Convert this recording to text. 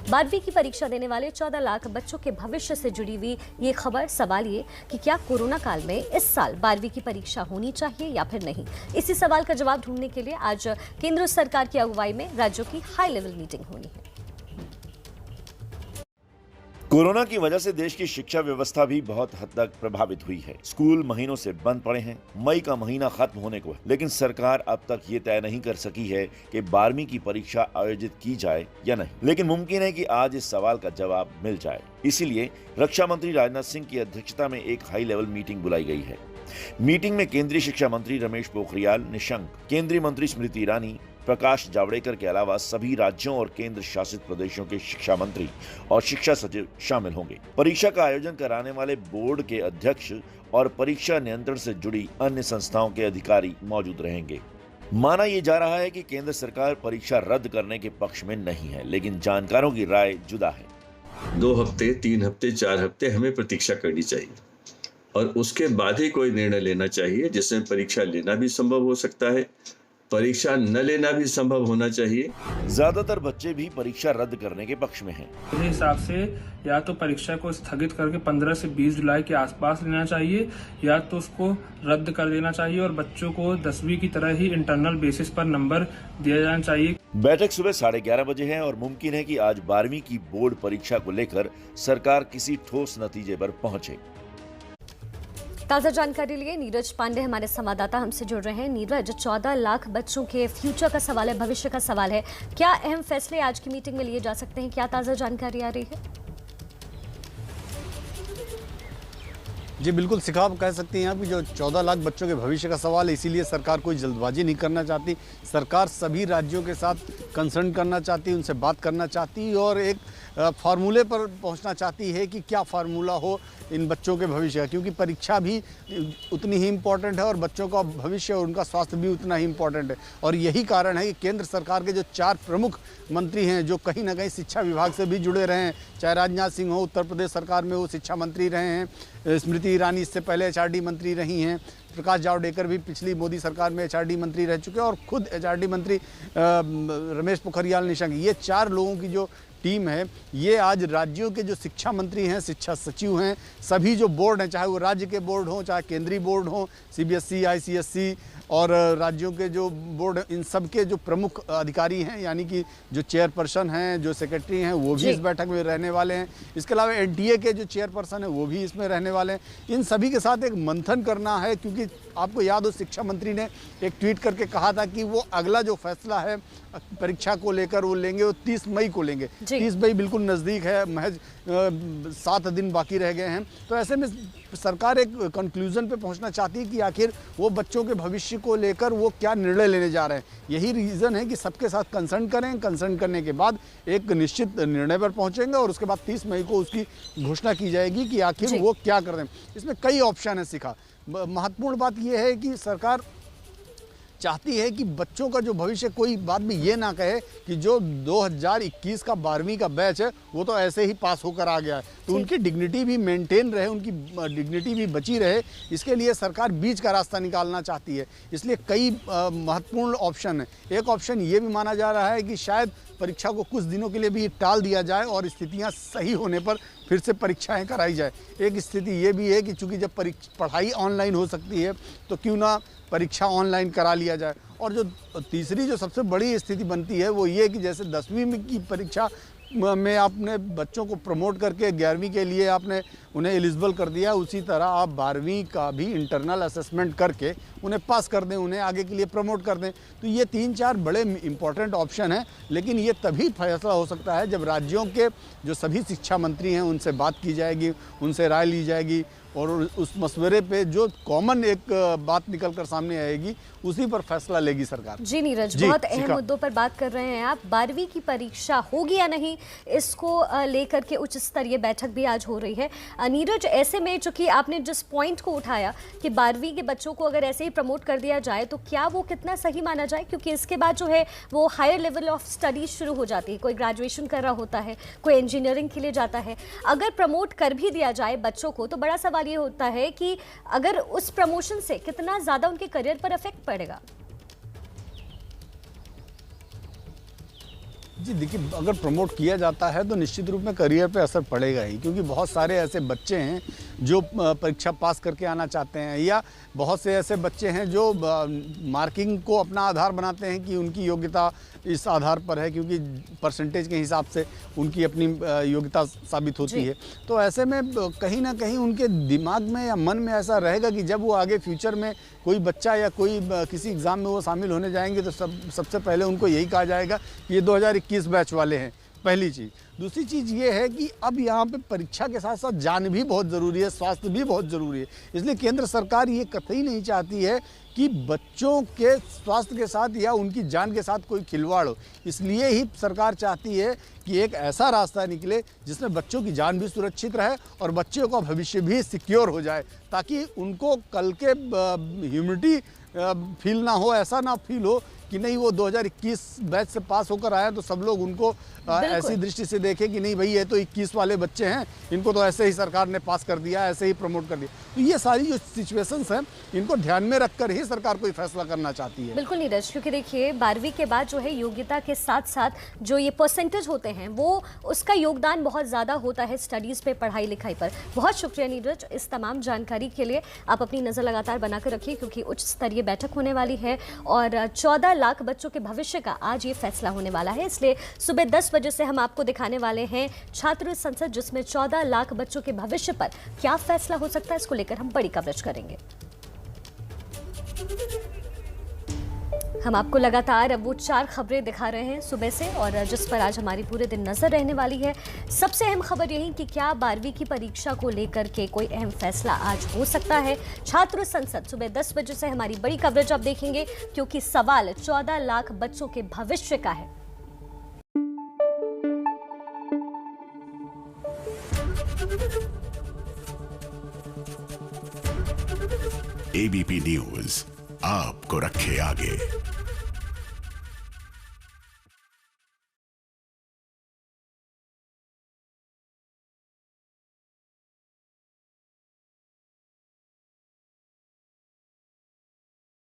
12वीं की परीक्षा देने वाले 14 लाख बच्चों के भविष्य से जुड़ी हुई ये खबर। सवाल ये कि क्या कोरोना काल में इस साल 12वीं की परीक्षा होनी चाहिए या फिर नहीं। इसी सवाल का जवाब ढूंढने के लिए आज केंद्र सरकार की अगुवाई में राज्यों की हाई लेवल मीटिंग होनी है। कोरोना की वजह से देश की शिक्षा व्यवस्था भी बहुत हद तक प्रभावित हुई है। स्कूल महीनों से बंद पड़े हैं। मई का महीना खत्म होने को है, लेकिन सरकार अब तक ये तय नहीं कर सकी है कि 12वीं की परीक्षा आयोजित की जाए या नहीं। लेकिन मुमकिन है कि आज इस सवाल का जवाब मिल जाए। इसीलिए रक्षा मंत्री राजनाथ सिंह की अध्यक्षता में एक हाई लेवल मीटिंग बुलाई गई है। मीटिंग में केंद्रीय शिक्षा मंत्री रमेश पोखरियाल निशंक, केंद्रीय मंत्री स्मृति ईरानी, प्रकाश जावड़ेकर के अलावा सभी राज्यों और केंद्र शासित प्रदेशों के शिक्षा मंत्री और शिक्षा सचिव शामिल होंगे। परीक्षा का आयोजन कराने वाले बोर्ड के अध्यक्ष और परीक्षा नियंत्रण से जुड़ी अन्य संस्थाओं के अधिकारी मौजूद रहेंगे। माना यह जा रहा है कि केंद्र सरकार परीक्षा रद्द करने के पक्ष में नहीं है, लेकिन जानकारों की राय जुदा है। 2 हफ्ते, 3 हफ्ते, 4 हफ्ते हमें प्रतीक्षा करनी चाहिए और उसके बाद ही कोई निर्णय लेना चाहिए, जिसमें परीक्षा लेना भी संभव हो सकता है, परीक्षा न लेना भी संभव होना चाहिए। ज्यादातर बच्चे भी परीक्षा रद्द करने के पक्ष में हैं। मेरे हिसाब से या तो परीक्षा को स्थगित करके 15 से 20 जुलाई के आसपास लेना चाहिए, या तो उसको रद्द कर देना चाहिए और बच्चों को 10वीं की तरह ही इंटरनल बेसिस पर नंबर दिया जाना चाहिए। बैठक सुबह 11:30 बजे है और मुमकिन है कि आज 12वीं की बोर्ड परीक्षा को लेकर सरकार किसी ठोस नतीजे पर पहुंचे। ताज़ा जानकारी लिए नीरज पांडे हमारे संवाददाता हमसे जुड़ रहे हैं। नीरज, 14 लाख बच्चों के फ्यूचर का सवाल है, भविष्य का सवाल है। क्या अहम फैसले आज की मीटिंग में लिए जा सकते हैं? क्या ताज़ा जानकारी आ रही है? जी बिल्कुल शिखा, आप कह सकती हैं कि जो 14 लाख बच्चों के भविष्य का सवाल है, इसीलिए सरकार कोई जल्दबाजी नहीं करना चाहती। सरकार सभी राज्यों के साथ कंसर्न करना चाहती है, उनसे बात करना चाहती है और एक फार्मूले पर पहुंचना चाहती है कि क्या फार्मूला हो इन बच्चों के भविष्य का, क्योंकि परीक्षा भी उतनी ही इम्पॉर्टेंट है और बच्चों का भविष्य और उनका स्वास्थ्य भी उतना ही इम्पॉर्टेंट है। और यही कारण है कि केंद्र सरकार के जो 4 प्रमुख मंत्री हैं, जो कहीं ना कहीं शिक्षा विभाग से भी जुड़े रहे हैं, चाहे राजनाथ सिंह हो, उत्तर प्रदेश सरकार में वो शिक्षा मंत्री रहे हैं, स्मृति ईरानी इससे पहले एचआरडी मंत्री रही हैं, प्रकाश जावड़ेकर भी पिछली मोदी सरकार में एचआरडी मंत्री रह चुके हैं और खुद एचआरडी मंत्री रमेश पोखरियाल निशंक, ये 4 लोगों की जो टीम है, ये आज राज्यों के जो शिक्षा मंत्री हैं, शिक्षा सचिव हैं, सभी जो बोर्ड हैं, चाहे वो राज्य के बोर्ड हों, चाहे केंद्रीय बोर्ड हों, सीबीएसई, आईसीएसई और राज्यों के जो बोर्ड, इन सब के जो प्रमुख अधिकारी हैं, यानी कि जो चेयरपर्सन हैं, जो सेक्रेटरी हैं, वो भी इस बैठक में रहने वाले हैं। इसके अलावा एनटीए के जो चेयरपर्सन हैं, वो भी इसमें रहने वाले हैं। इन सभी के साथ एक मंथन करना है, क्योंकि आपको याद हो शिक्षा मंत्री ने एक ट्वीट करके कहा था कि वो अगला जो फैसला है परीक्षा को लेकर वो लेंगे, वो 30 मई को लेंगे। 30 मई बिल्कुल नज़दीक है, महज 7 दिन बाकी रह गए हैं। तो ऐसे में सरकार एक कंक्लूजन पे पहुंचना चाहती है कि आखिर वो बच्चों के भविष्य को लेकर वो क्या निर्णय लेने जा रहे हैं। यही रीज़न है कि सबके साथ कंसर्न करें, कंसर्न करने के बाद एक निश्चित निर्णय पर पहुंचेंगे और उसके बाद 30 मई को उसकी घोषणा की जाएगी कि आखिर वो क्या कर रहे हैं। इसमें कई ऑप्शन है शिखा। महत्वपूर्ण बात यह है कि सरकार चाहती है कि बच्चों का जो भविष्य, कोई बाद में ये ना कहे कि जो 2021 का 12वीं का बैच है वो तो ऐसे ही पास होकर आ गया है, तो उनकी डिग्निटी भी मेंटेन रहे, उनकी डिग्निटी भी बची रहे। इसके लिए सरकार बीच का रास्ता निकालना चाहती है। इसलिए कई महत्वपूर्ण ऑप्शन है। एक ऑप्शन ये भी माना जा रहा है कि शायद परीक्षा को कुछ दिनों के लिए भी टाल दिया जाए और स्थितियां सही होने पर फिर से परीक्षाएं कराई जाए। एक स्थिति ये भी है कि चूंकि जब पढ़ाई ऑनलाइन हो सकती है तो क्यों ना परीक्षा ऑनलाइन करा लिया जाए। और जो तीसरी जो सबसे बड़ी स्थिति बनती है वो ये कि जैसे 10वीं की परीक्षा में आपने बच्चों को प्रमोट करके 11वीं के लिए आपने उन्हें एलिजिबल कर दिया, उसी तरह आप 12वीं का भी इंटरनल असेसमेंट करके उन्हें पास कर दें, उन्हें आगे के लिए प्रमोट कर दें। तो ये 3-4 बड़े इंपॉर्टेंट ऑप्शन हैं, लेकिन ये तभी फैसला हो सकता है जब राज्यों के जो सभी शिक्षा मंत्री हैं उनसे बात की जाएगी, उनसे राय ली जाएगी और उस मशवरे पे जो कॉमन एक बात निकल कर सामने आएगी उसी पर फैसला लेगी सरकार। जी नीरज, बहुत अहम मुद्दों पर बात कर रहे हैं आप। 12वीं की परीक्षा होगी या नहीं, इसको लेकर के उच्च स्तरीय बैठक भी आज हो रही है। नीरज, ऐसे में चूंकि आपने जिस पॉइंट को उठाया कि 12वीं के बच्चों को अगर ऐसे ही प्रमोट कर दिया जाए तो क्या वो कितना सही माना जाए, क्योंकि इसके बाद जो है वो हायर लेवल ऑफ स्टडीज शुरू हो जाती है। कोई ग्रेजुएशन कर रहा होता है, कोई इंजीनियरिंग के लिए जाता है। अगर प्रमोट कर भी दिया जाए बच्चों को तो बड़ा सवाल ये होता है कि अगर उस प्रमोशन से कितना ज्यादा उनके करियर पर इफेक्ट पड़ेगा। जी देखिए, अगर प्रमोट किया जाता है तो निश्चित रूप में करियर पे असर पड़ेगा ही, क्योंकि बहुत सारे ऐसे बच्चे हैं जो परीक्षा पास करके आना चाहते हैं, या बहुत से ऐसे बच्चे हैं जो मार्किंग को अपना आधार बनाते हैं कि उनकी योग्यता इस आधार पर है, क्योंकि परसेंटेज के हिसाब से उनकी अपनी योग्यता साबित होती है। तो ऐसे में कहीं ना कहीं उनके दिमाग में या मन में ऐसा रहेगा कि जब वो आगे फ्यूचर में कोई बच्चा या कोई किसी एग्ज़ाम में वो शामिल होने जाएंगे तो सबसे पहले उनको यही कहा जाएगा कि ये 2021 बैच वाले हैं, पहली चीज़। दूसरी चीज़ ये है कि अब यहाँ पे परीक्षा के साथ साथ जान भी बहुत ज़रूरी है, स्वास्थ्य भी बहुत ज़रूरी है। इसलिए केंद्र सरकार ये कतई नहीं चाहती है कि बच्चों के स्वास्थ्य के साथ या उनकी जान के साथ कोई खिलवाड़ हो। इसलिए ही सरकार चाहती है कि एक ऐसा रास्ता निकले जिसमें बच्चों की जान भी सुरक्षित रहे और बच्चों का भविष्य भी सिक्योर हो जाए, ताकि उनको कल के ह्यूमिलिटी फील ना हो, ऐसा ना फील हो कि नहीं वो 2021 बैच से पास होकर आया तो सब लोग उनको ऐसी दृष्टि से देखें कि नहीं भाई ये तो 21 वाले बच्चे हैं, इनको तो ऐसे ही सरकार ने पास कर दिया, ऐसे ही प्रमोट कर दिया। तो ये सारी जो सिचुएशंस हैं इनको ध्यान में रखकर ही सरकार कोई फैसला करना चाहती है। बिल्कुल नीरज, क्योंकि देखिए 12वीं के बाद जो है योग्यता के साथ साथ जो ये परसेंटेज होते हैं वो उसका योगदान बहुत ज़्यादा होता है स्टडीज़ पे, पढ़ाई लिखाई पर। बहुत शुक्रिया नीरज इस तमाम जानकारी के लिए। आप अपनी नज़र लगातार बनाकर रखिए क्योंकि उच्च स्तरीय बैठक होने वाली है और 14 लाख बच्चों के भविष्य का आज ये फैसला होने वाला है। इसलिए सुबह 10 बजे से हम आपको दिखाने वाले हैं छात्र संसद, जिसमें 14 लाख बच्चों के भविष्य पर क्या फैसला हो सकता है, इसको लेकर हम बड़ी कवरेज करेंगे। हम आपको लगातार अब वो 4 खबरें दिखा रहे हैं सुबह से और जिस पर आज हमारी पूरे दिन नजर रहने वाली है। सबसे अहम खबर यही कि क्या 12वीं की परीक्षा को लेकर के कोई अहम फैसला आज हो सकता है। छात्र संसद सुबह 10 बजे से हमारी बड़ी कवरेज आप देखेंगे क्योंकि सवाल 14 लाख बच्चों के भविष्य का है। एबीपी न्यूज आपको रखे आगे।